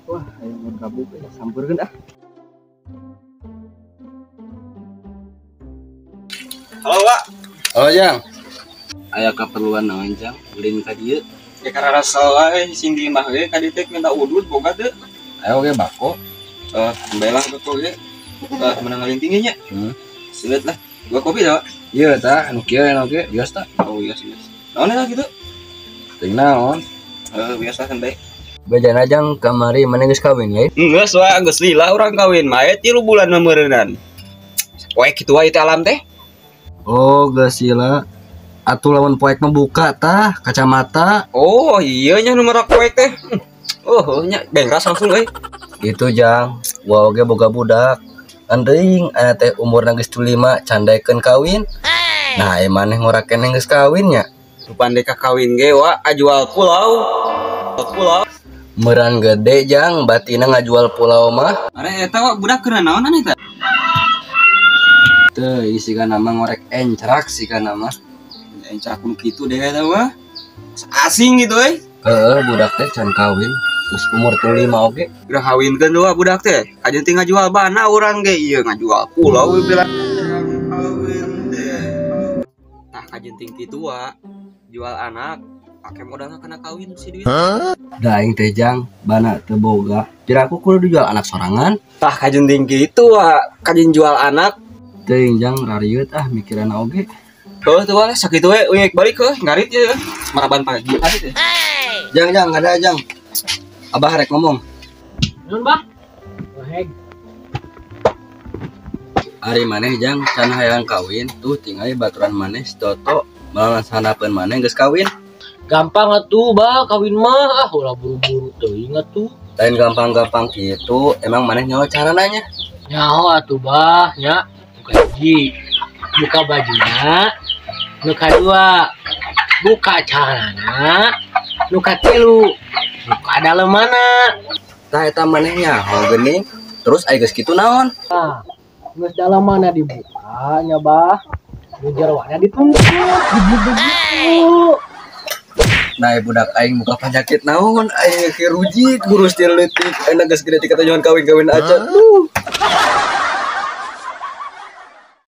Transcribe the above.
Wah, ayo mun kabuk ya sampeurkeun ah. Halo, Pak. Halo, Jang. Aya keperluan naon, Jang? Ulin ka dieu. Ya karena salah sing di mah ge ka dieu minta udud boga teu. Ayo ge bako. Baiklah betul ya. Menanggalin tingginya. Sulit lah. Gua kopi dah. Ieu tah anu kieu anu ge biasa tah. Oh iya sih. Naon lah gitu. Teuing naon? Biasa kan baik. Bejana Jang kamari maneh geus kawin ya? Geus wae geus lila urang kawin mah 3 bulan memeureunan. Poe kitu wae teh alam teh. Oh, geus sila. Atuh lamun poek mah buka tah kacamata. Oh iya nya nomor poek teh. Oh nya bengras langsung euy. Itu Jang, gua oge boga budak. Andeuing aya teh umurna geus 25 candaekeun kawin. Nah, maneh ngorakeun geus kawin nya. Rupande ka kawin ge wa ajual pulau. Pulau. Meuran gede Jang, batina ngajual pulau mah. Are eta wa budak keur naonan eta? Teu isi kana mah ngorek encrak sih kana mah. Encrak kudu kitu deh eta mah. Asing gitu euy. Heeh, budak teh can kawin. Terus umur 35 oge. Udah kawinkeun dua budak teh. Kajen teh ngajual bana urang ge ieu ngajual pulau bilang kawin teh. Tah kajen ting kitu wa jual anak pake modal kena kawin si duit. Da aing teh Jang, bana teu boga. Piraku kudu dijual anak sorangan. Tah kajen ting kitu wa kajen jual anak. Teuing Jang rarieut ah mikiranna oge. Tuh tuh lah sakitu we uek balik ke ngarit ya. Maraban pagi ngarit ya. Jang ada Jang. Abah rek ngomong. Nun bah? Waheg. Ari maneh Jang can hayang kawin tuh tinggal baturan maneh si Toto malansanapeun maneh geus kawin. Gampang atuh bah kawin mah ulah buru-buru teuing atuh. Lain gampang-gampang gitu, emang maneh nyaho carana nya? Nyaho atuh bah nya. Buka hiji, buka bajuna, nu kadua buka celana, nu katilu buka dalemana. Tah eta maneh nyaho geuning, terus aya geus kitu naon? Nah, geus dalemana dibuka nya bah. Nu jeroana dituntut, Nah, budak aing buka penyakit naon? Aing ke rujit gurus ti leutik. Enak geus gede ti kata kawin-kawin aja.